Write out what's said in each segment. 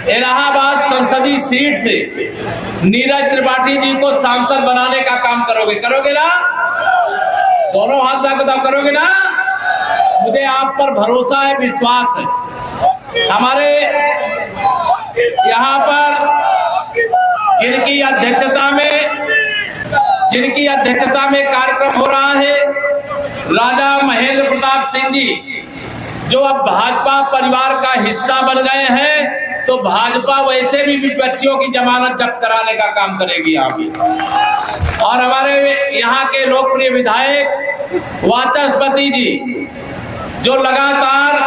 इलाहाबाद संसदीय सीट से नीरज त्रिपाठी जी को सांसद बनाने का काम करोगे ना? दोनों हाथ में बताओ, करोगे ना? मुझे आप पर भरोसा है, विश्वास है। हमारे यहाँ पर जिनकी अध्यक्षता में कार्यक्रम हो रहा है, राजा महेंद्र प्रताप सिंह जी जो अब भाजपा परिवार का हिस्सा बन गए हैं, तो भाजपा वैसे भी विपक्षियों की जमानत जब्त कराने का काम करेगी यहाँ भी। और हमारे यहाँ के लोकप्रिय विधायक वाचस्पति जी जो लगातार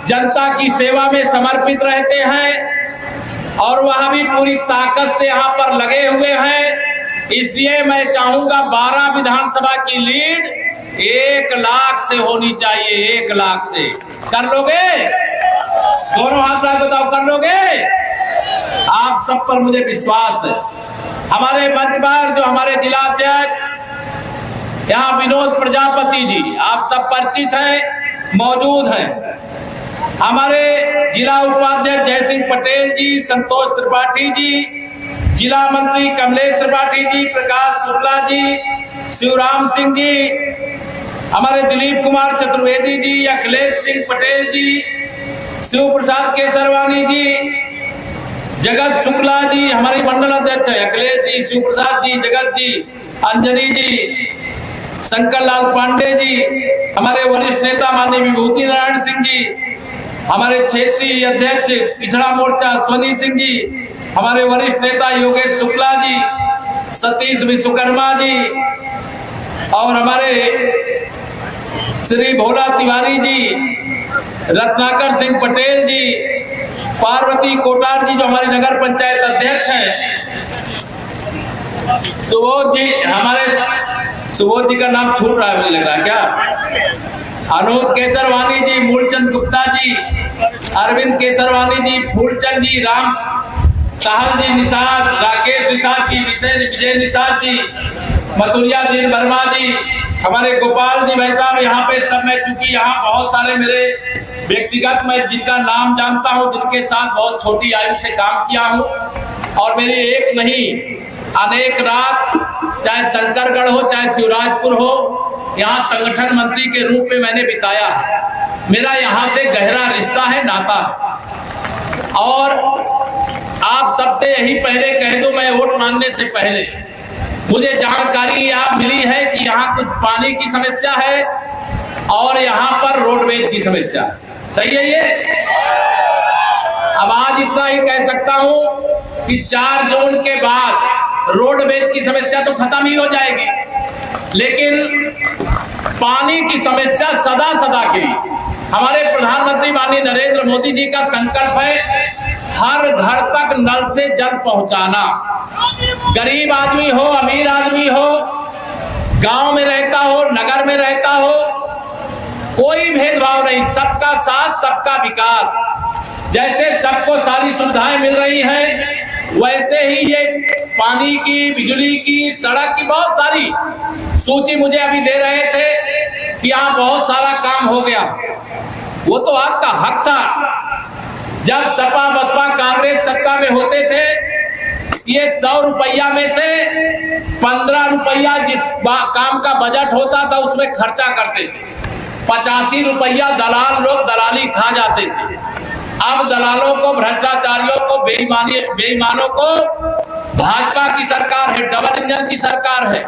जनता की सेवा में समर्पित रहते हैं और वह भी पूरी ताकत से यहाँ पर लगे हुए हैं, इसलिए मैं चाहूंगा 12 विधानसभा की लीड 1 लाख से होनी चाहिए। 1 लाख से कर लोगे? दोनों हाथ में बताओ, कर लोगे? आप सब पर मुझे विश्वास है। हमारे मंच पर जो हमारे जिला अध्यक्ष यहाँ विनोद प्रजापति जी, आप सब परिचित हैं, मौजूद हैं। हमारे जिला उपाध्यक्ष जयसिंह पटेल जी, संतोष त्रिपाठी जी, जिला मंत्री कमलेश त्रिपाठी जी, प्रकाश शुक्ला जी, शिवराम सिंह जी, हमारे दिलीप कुमार चतुर्वेदी जी, अखिलेश सिंह पटेल जी, शिव प्रसाद केसरवानी जी, जगत शुक्ला जी, हमारी मंडल अध्यक्ष है अखिलेश जी, शिव प्रसाद जी, जगत जी, अंजलि जी, शंकर लाल पांडे जी, हमारे वरिष्ठ नेता माननीय विभूति नारायण सिंह जी, हमारे क्षेत्रीय अध्यक्ष पिछड़ा मोर्चा अश्वनी सिंह जी, हमारे वरिष्ठ नेता योगेश शुक्ला जी, सतीश विश्वकर्मा जी, और हमारे श्री भोला तिवारी जी, रत्नाकर सिंह पटेल जी, पार्वती कोटार जी जो हमारी नगर पंचायत अध्यक्ष हैं, सुबोध जी, हमारे सुबोध जी का नाम छूट रहा है मुझे लग रहा है क्या, अनूप केसरवानी जी, मूलचंद गुप्ता जी, अरविंद केसरवानी जी, फूलचंद जी, राम साहब जी, निषाद, राकेश निषाद जी, विजय निषाद जी, मसूरिया दीन वर्मा जी, हमारे गोपाल जी भाई साहब यहाँ पे सब। मैं चूंकि यहाँ बहुत सारे मेरे व्यक्तिगत मैं जिनका नाम जानता हूँ, जिनके साथ बहुत छोटी आयु से काम किया हूँ, और मेरी एक नहीं अनेक रात, चाहे शंकरगढ़ हो चाहे शिवराजपुर हो, यहाँ संगठन मंत्री के रूप में मैंने बिताया है। मेरा यहाँ से गहरा रिश्ता है, नाता। और आप सबसे यही पहले कह दूं, मैं वोट मांगने से पहले मुझे जानकारी यहाँ मिली है कि यहाँ कुछ पानी की समस्या है और यहाँ पर रोडवेज की समस्या है। सही है ये? अब आज इतना ही कह सकता हूँ कि 4 जून के बाद रोडवेज की समस्या तो खत्म ही हो जाएगी, लेकिन पानी की समस्या सदा सदा के लिए हमारे प्रधानमंत्री माननीय नरेंद्र मोदी जी का संकल्प है, हर घर तक नल से जल पहुंचाना। गरीब आदमी हो, अमीर आदमी हो, गांव में रहता हो, नगर में रहता हो, कोई भेदभाव नहीं, सबका साथ सबका विकास। जैसे सबको सारी सुविधाएं मिल रही हैं, वैसे ही ये पानी की, बिजली की, सड़क की बहुत सारी सूची मुझे अभी दे रहे थे कि यहाँ बहुत सारा काम हो गया। वो तो आपका हक था। जब सपा बसपा कांग्रेस सत्ता में होते थे, ये 100 रुपया में से 15 रुपया जिस काम का बजट होता था उसमें खर्चा करते थे। 85 रुपया दलाल लोग दलाली खा जाते थे। अब दलालों को, भ्रष्टाचारियों को, बेईमानों को भाजपा की सरकार है, डबल इंजन की सरकार है,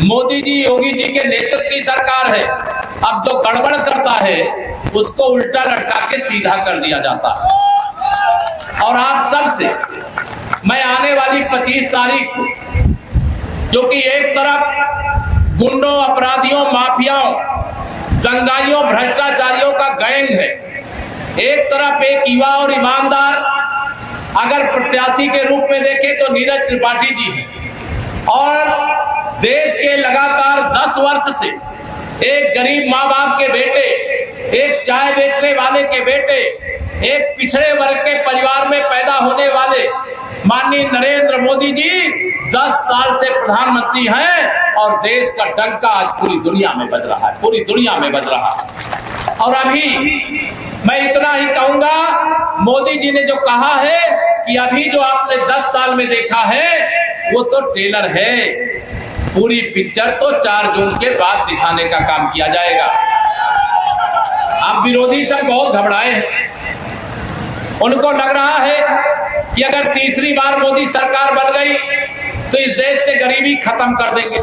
मोदी जी, योगी जी के नेतृत्व की सरकार है। अब जो गड़बड़ करता है उसको उल्टा लटका के सीधा कर दिया जाता है। और आप सबसे मैं आने वाली 25 तारीख को, जो कि एक तरफ गुंडों, अपराधियों, माफियाओं, दंगाइयों, भ्रष्टाचारियों का गैंग है, एक तरफ एक युवा और ईमानदार अगर प्रत्याशी के रूप में देखें तो नीरज त्रिपाठी जी है, और देश के लगातार 10 वर्ष से एक गरीब माँ बाप के बेटे, एक चाय बेचने वाले के बेटे, एक पिछड़े वर्ग के परिवार में पैदा होने वाले माननीय नरेंद्र मोदी जी 10 साल से प्रधानमंत्री हैं, और देश का डंका आज पूरी दुनिया में बज रहा है, पूरी दुनिया में बज रहा है। और अभी मैं इतना ही कहूंगा, मोदी जी ने जो कहा है कि अभी जो आपने 10 साल में देखा है वो तो ट्रेलर है, पूरी पिक्चर तो 4 जून के बाद दिखाने का काम किया जाएगा। अब विरोधी सब बहुत घबराए हैं, उनको लग रहा है कि अगर तीसरी बार मोदी सरकार बन गई तो इस देश से गरीबी खत्म कर देंगे,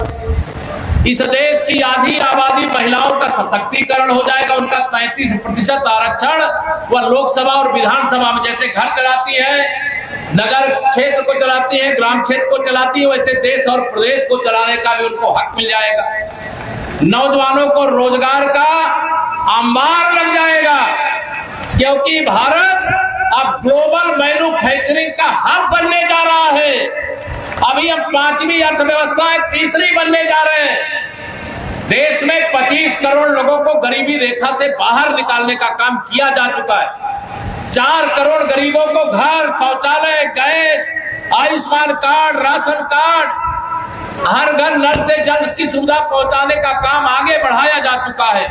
इस देश की आधी आबादी महिलाओं का सशक्तिकरण हो जाएगा, उनका 33% आरक्षण वह लोकसभा और विधानसभा में जैसे घर चलाती है, नगर क्षेत्र को चलाती है, ग्राम क्षेत्र को चलाती है, वैसे देश और प्रदेश को चलाने का भी उनको हक मिल जाएगा। नौजवानों को रोजगार का अंबार लग जाएगा, क्योंकि भारत अब ग्लोबल मैन्युफैक्चरिंग का हब बनने जा रहा है। अभी हम 5वीं अर्थव्यवस्था है, तीसरी बनने जा रहे हैं। देश में 25 करोड़ लोगों को गरीबी रेखा से बाहर निकालने का काम किया जा चुका है। 4 करोड़ गरीबों को घर, शौचालय, gas, Ayushman card, ration card, हर घर नल से जल की सुविधा पहुंचाने का काम आगे बढ़ाया जा चुका है।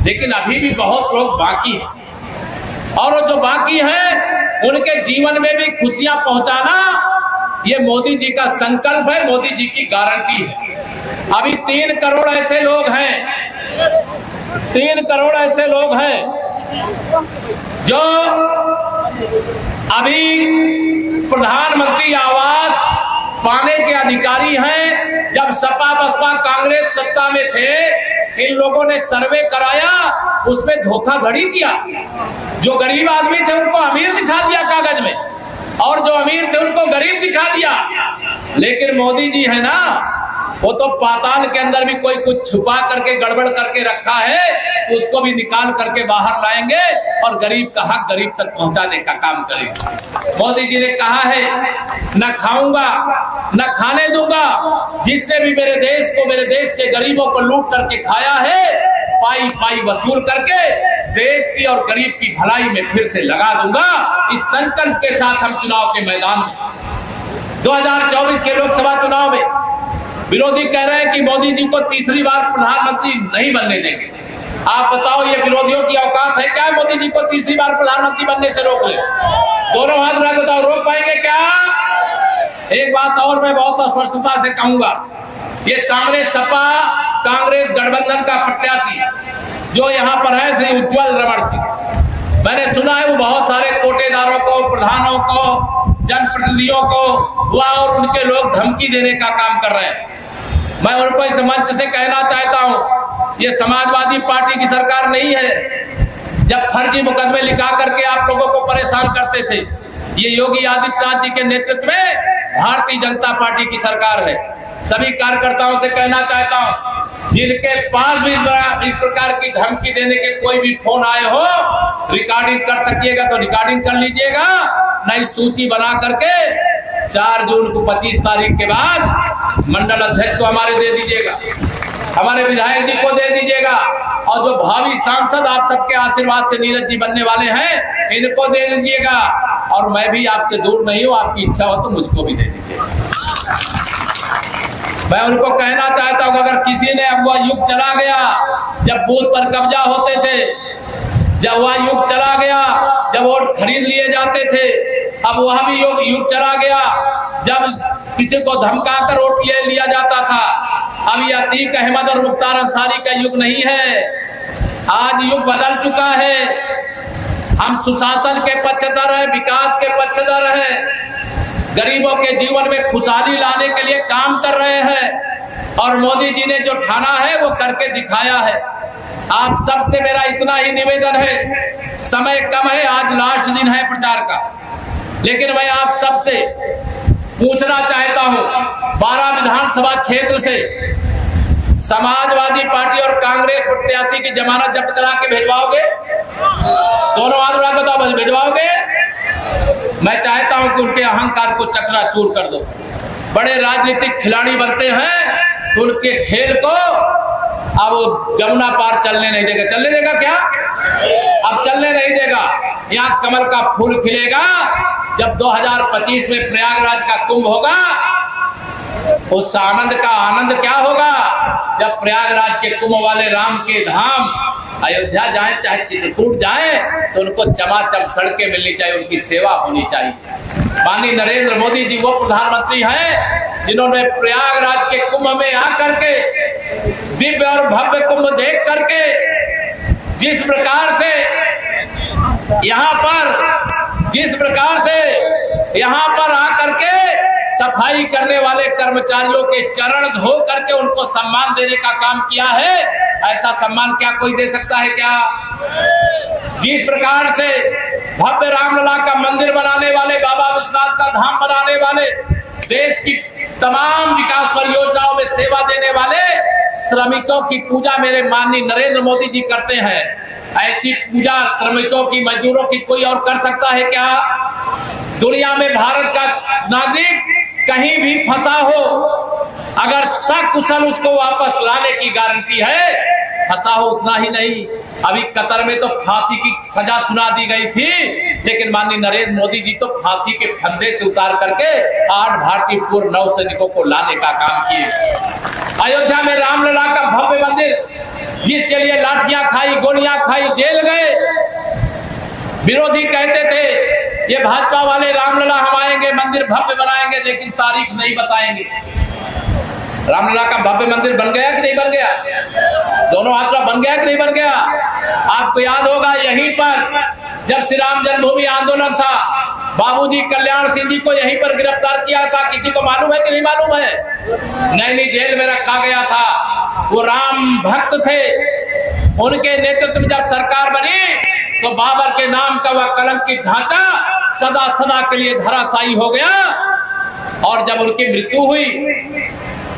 लेकिन अभी भी बहुत लोग बाकी हैं, और जो बाकी हैं उनके जीवन में भी खुशियां पहुंचाना ये मोदी जी का संकल्प है, मोदी जी की गारंटी है। अभी 3 करोड़ ऐसे लोग हैं, 3 करोड़ ऐसे लोग हैं जो अभी प्रधानमंत्री आवास पाने के अधिकारी हैं। जब सपा बसपा कांग्रेस सत्ता में थे, इन लोगों ने सर्वे कराया, उसमें धोखाधड़ी किया। जो गरीब आदमी थे उनको अमीर दिखा दिया कागज में, और जो अमीर थे उनको गरीब दिखा दिया। लेकिन मोदी जी है ना, वो तो पाताल के अंदर भी कोई कुछ छुपा करके गड़बड़ करके रखा है, तो उसको भी निकाल करके बाहर लाएंगे और गरीब का हक गरीब तक पहुंचाने का काम करेंगे। मोदी जी ने कहा है, न खाऊंगा न खाने दूंगा, जिसने भी मेरे देश को, मेरे देश के गरीबों को लूट करके खाया है, पाई पाई वसूल करके देश की और गरीब की भलाई में फिर से लगा दूंगा। इस संकल्प के साथ हम चुनाव के मैदान में 2024 के लोकसभा चुनाव में विरोधी कह रहे हैं कि मोदी जी को तीसरी बार प्रधानमंत्री नहीं बनने देंगे। आप बताओ, ये विरोधियों की औकात है क्या मोदी जी को तीसरी बार प्रधानमंत्री बनने से रोक ले? दोनों हाथ उठा के बताओ, रोक पाएंगे क्या? एक बात और मैं बहुत स्पष्टता से कहूंगा, ये सामने सपा कांग्रेस गठबंधन का प्रत्याशी जो यहाँ पर है श्री उज्जवल रमण सिंह, मैंने सुना है वो बहुत सारे कोटेदारों को, प्रधानों को, जनप्रतिनिधियों को वह और उनके लोग धमकी देने का काम कर रहे हैं। मैं उनको इस मंच से कहना चाहता हूं, ये समाजवादी पार्टी की सरकार नहीं है। जब फर्जी मुकदमे लिखा करके आप लोगों को परेशान करते थे, ये योगी आदित्यनाथ जी के नेतृत्व में भारतीय जनता पार्टी की सरकार है। सभी कार्यकर्ताओं से कहना चाहता हूं, जिनके पास भी इस प्रकार की धमकी देने के कोई भी फोन आए हो, रिकॉर्डिंग कर सकिएगा तो रिकॉर्डिंग कर लीजिएगा, नहीं सूची बना करके 4 जून को 25 तारीख के बाद मंडल अध्यक्ष को हमारे दे दीजिएगा, हमारे विधायक जी को दे दीजिएगा, और जो भावी सांसद आप सबके आशीर्वाद से नीरज जी बनने वाले हैं, इनको दे दीजिएगा। और मैं भी आपसे दूर नहीं हूं, आपकी इच्छा हो तो मुझको भी दे दीजिएगा। मैं उनको कहना चाहता हूं, अगर किसी ने, अब वह युग चला गया जब बूथ पर कब्जा होते थे, जब वह युग चला गया जब वोट खरीद लिए जाते थे, अब वह भी युग चला गया जब किसी को धमका कर वोट ले लिया जाता था। अब ये अतीक अहमद और मुख्तार अंसारी का युग नहीं है, आज युग बदल चुका है। हम सुशासन के पक्षधर हैं, विकास के पक्षधर हैं, गरीबों के जीवन में खुशहाली लाने के लिए काम कर रहे हैं, और मोदी जी ने जो ठाना है वो करके दिखाया है। आप सबसे मेरा इतना ही निवेदन है, समय कम है, आज लास्ट दिन है प्रचार का, लेकिन मैं आप सबसे पूछना चाहता हूं, 12 विधानसभा क्षेत्र से समाजवादी पार्टी और कांग्रेस प्रत्याशी की जमानत जब्त करा के भेजवाओगे? दोनों हाथ उठा के बताओ, बस भेजवाओगे? मैं चाहता हूं कि उनके अहंकार को चकनाचूर कर दो। बड़े राजनीतिक खिलाड़ी बनते हैं तो उनके खेल को अब जमुना पार चलने नहीं देगा। चलने देगा क्या? अब चलने नहीं देगा। यहाँ कमल का फूल खिलेगा जब 2025 में प्रयागराज का कुंभ होगा। उस आनंद का आनंद क्या होगा जब प्रयागराज के कुंभ वाले राम के धाम अयोध्या जाए चाहे चित्रकूट जाए तो उनको चमाचम सड़कें मिलनी चाहिए, उनकी सेवा होनी चाहिए। माननीय नरेंद्र मोदी जी वो प्रधानमंत्री हैं जिन्होंने प्रयागराज के कुंभ में आकर के दिव्य और भव्य कुंभ देख करके जिस प्रकार से यहाँ पर आकर के सफाई करने वाले कर्मचारियों के चरण धो करके उनको सम्मान देने का काम किया है, ऐसा सम्मान क्या कोई दे सकता है क्या? जिस प्रकार से भव्य रामलला का मंदिर बनाने वाले, बाबा विश्वनाथ का धाम बनाने वाले, देश की तमाम विकास परियोजनाओं में सेवा देने वाले श्रमिकों की पूजा मेरे माननीय नरेंद्र मोदी जी करते हैं, ऐसी पूजा श्रमिकों की, मजदूरों की कोई और कर सकता है क्या? दुनिया में भारत का नागरिक कहीं भी फंसा हो, अगर सकुशल उसको वापस लाने की गारंटी है। फंसा हो उतना ही नहीं, अभी कतर में तो फांसी की सजा सुना दी गई थी, लेकिन माननीय नरेंद्र मोदी जी तो फांसी के फंदे से उतार करके 8 भारतीय पूर्व नौसैनिकों को लाने का काम किए। अयोध्या में रामलला का भव्य मंदिर जिसके लिए लाठियां खाई, गोलियां खाई, जेल गए, विरोधी कहते थे ये भाजपा वाले रामलला हम आएंगे, मंदिर भव्य बनाएंगे, लेकिन तारीख नहीं बताएंगे। रामलला का भव्य मंदिर बन गया कि नहीं बन गया? दोनों हाथों बन गया कि नहीं बन गया? आपको याद होगा यहीं पर जब श्री राम जन्मभूमि आंदोलन था, बाबूजी कल्याण सिंह जी को यहीं पर गिरफ्तार किया था। किसी को मालूम है कि नहीं मालूम है? नैनी जेल में रखा गया था। वो राम भक्त थे, उनके नेतृत्व में जब सरकार बनी तो बाबर के नाम का वह कलंकित ढांचा सदा सदा के लिए धराशायी हो गया। और जब उनकी मृत्यु हुई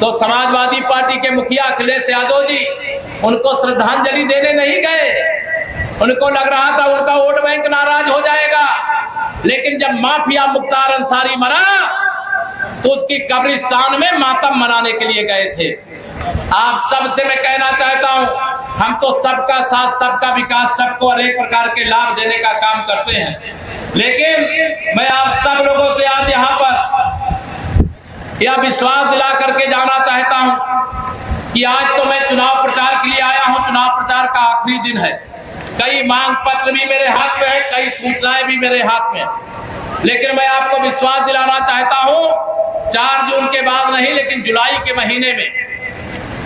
तो समाजवादी पार्टी के मुखिया अखिलेश यादव जी उनको श्रद्धांजलि देने नहीं गए। उनको लग रहा था उनका वोट बैंक नाराज हो जाएगा, लेकिन जब माफिया मुख्तार अंसारी मरा तो उसकी कब्रिस्तान में मातम मनाने के लिए गए थे। आप सबसे मैं कहना चाहता हूं, हम तो सबका साथ, सबका विकास, सबको अनेक प्रकार के लाभ देने का काम करते हैं, लेकिन मैं आप सब लोगों से आज यहाँ पर यह विश्वास दिला करके जाना चाहता हूं कि आज तो मैं चुनाव प्रचार के लिए आया हूं। चुनाव प्रचार का आखिरी दिन है, कई मांग पत्र भी मेरे हाथ में है, कई सूचनाएं भी मेरे हाथ में, लेकिन मैं आपको विश्वास दिलाना चाहता हूं 4 जून के बाद नहीं, लेकिन जुलाई के महीने में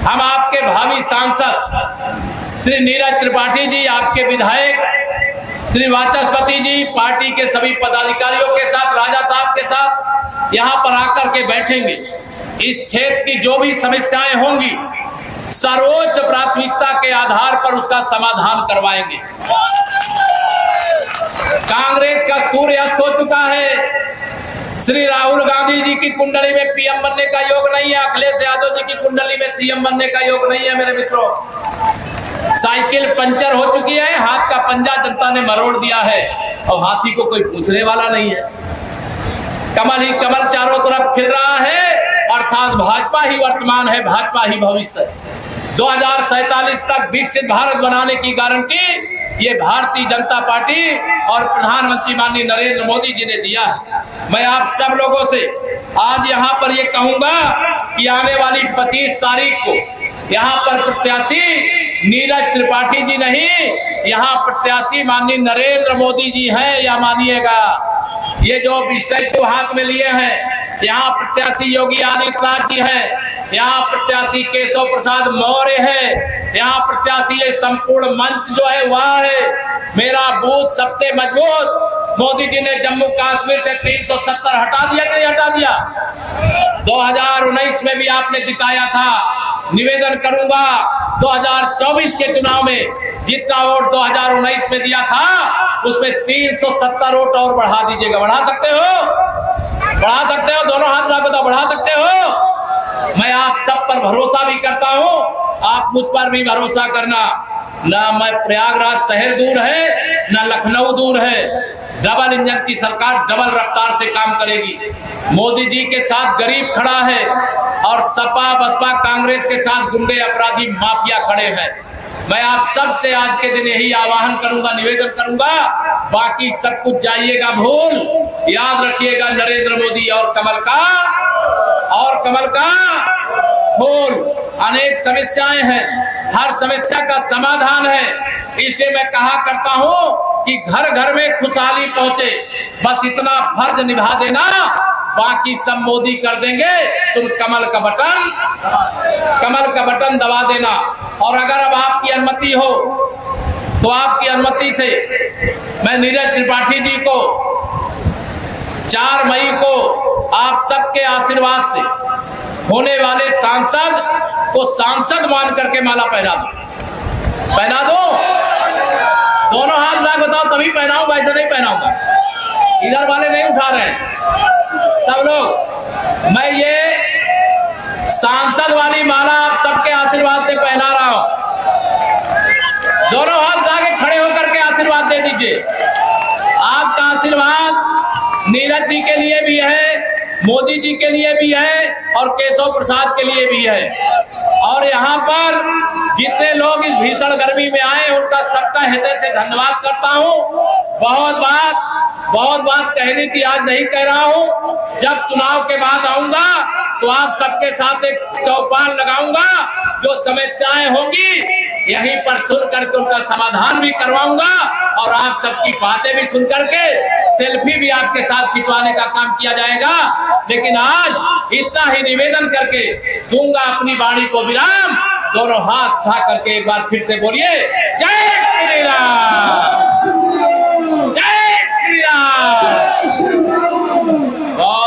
हम आपके भावी सांसद श्री नीरज त्रिपाठी जी, आपके विधायक श्री वाचस्पति जी, पार्टी के सभी पदाधिकारियों के साथ, राजा साहब के साथ यहाँ पर आकर के बैठेंगे। इस क्षेत्र की जो भी समस्याएं होंगी सर्वोच्च प्राथमिकता के आधार पर उसका समाधान करवाएंगे। कांग्रेस का सूर्य अस्त हो चुका है। श्री राहुल गांधी जी की कुंडली में पीएम बनने का योग नहीं है, अखिलेश यादव जी की कुंडली में सीएम बनने का योग नहीं है। मेरे मित्रों, साइकिल पंचर हो चुकी है, हाथ का पंजा जनता ने मरोड़ दिया है और हाथी को कोई पूछने वाला नहीं है। कमल ही कमल चारों तरफ खिल रहा है, अर्थात भाजपा ही वर्तमान है, भाजपा ही भविष्य। 2047 तक विकसित भारत बनाने की गारंटी ये भारतीय जनता पार्टी और प्रधानमंत्री माननीय नरेंद्र मोदी जी ने दिया है। मैं आप सब लोगों से आज यहाँ पर ये कहूंगा कि आने वाली 25 तारीख को यहाँ पर प्रत्याशी नीरज त्रिपाठी जी नहीं, यहाँ प्रत्याशी माननीय नरेंद्र मोदी जी हैं। या मानिएगा, ये जो स्टैचू हाथ में लिए हैं, यहाँ प्रत्याशी योगी आदित्यनाथ जी हैं, यहाँ प्रत्याशी केशव प्रसाद मौर्य है, यहाँ प्रत्याशी ये संपूर्ण मंच जो है वह है। मेरा बूथ सबसे मजबूत। मोदी जी ने जम्मू कश्मीर से 370 हटा दिया कि नहीं हटा दिया? 2019 में भी आपने जिताया था। निवेदन करूंगा 2024 के चुनाव में जितना वोट 2019 में दिया था उसमें 370 वोट और बढ़ा दीजिएगा। बढ़ा सकते हो? बढ़ा सकते हो? दोनों हाथ रख दो, बढ़ा सकते हो? मैं आप सब पर भरोसा भी करता हूं, आप मुझ पर भी भरोसा करना। ना मैं प्रयागराज शहर दूर है, ना लखनऊ दूर है। डबल इंजन की सरकार डबल रफ्तार से काम करेगी। मोदी जी के साथ गरीब खड़ा है और सपा बसपा कांग्रेस के साथ गुंडे अपराधी माफिया खड़े हैं। मैं आप सब से आज के दिन यही आह्वान करूंगा, निवेदन करूंगा, बाकी सब कुछ जाइएगा भूल, याद रखिएगा नरेंद्र मोदी और कमल का फूल। अनेक समस्याएं हैं, हर समस्या का समाधान है। इसलिए मैं कहा करता हूं कि घर घर में खुशहाली पहुंचे, बस इतना फर्ज निभा देना, बाकी सब मोदी कर देंगे। तुम कमल का बटन दबा देना। और अगर अब आपकी अनुमति हो तो आपकी अनुमति से मैं नीरज त्रिपाठी जी को 4 मई को आप सबके आशीर्वाद से होने वाले सांसद को सांसद मान करके माला पहना दो। दोनों हाथ मैं बताओ तभी पहनाऊंगा, ऐसा नहीं पहनाऊंगा। इधर वाले नहीं उठा रहे हैं सब लोग। मैं ये सांसद वाली माला आप सबके आशीर्वाद से पहना रहा हूं। दोनों हाथ आगे खड़े होकर के आशीर्वाद दे दीजिए। आपका आशीर्वाद नीरज जी के लिए भी है, मोदी जी के लिए भी है और केशव प्रसाद के लिए भी है। और यहाँ पर जितने लोग इस भीषण गर्मी में आए उनका सबका हृदय से धन्यवाद करता हूँ। बहुत बात कहने की आज नहीं कह रहा हूँ। जब चुनाव के बाद आऊंगा तो आप सबके साथ एक चौपाल लगाऊंगा, जो समस्याएं होंगी यहीं पर सुन करके उनका समाधान भी करवाऊंगा और आप सबकी बातें भी सुन करके सेल्फी भी आपके साथ खिंचवाने का काम किया जाएगा। लेकिन आज इतना ही निवेदन करके दूंगा अपनी वाणी को विराम। दोनों हाथ उठा करके एक बार फिर से बोलिए जय श्री राम।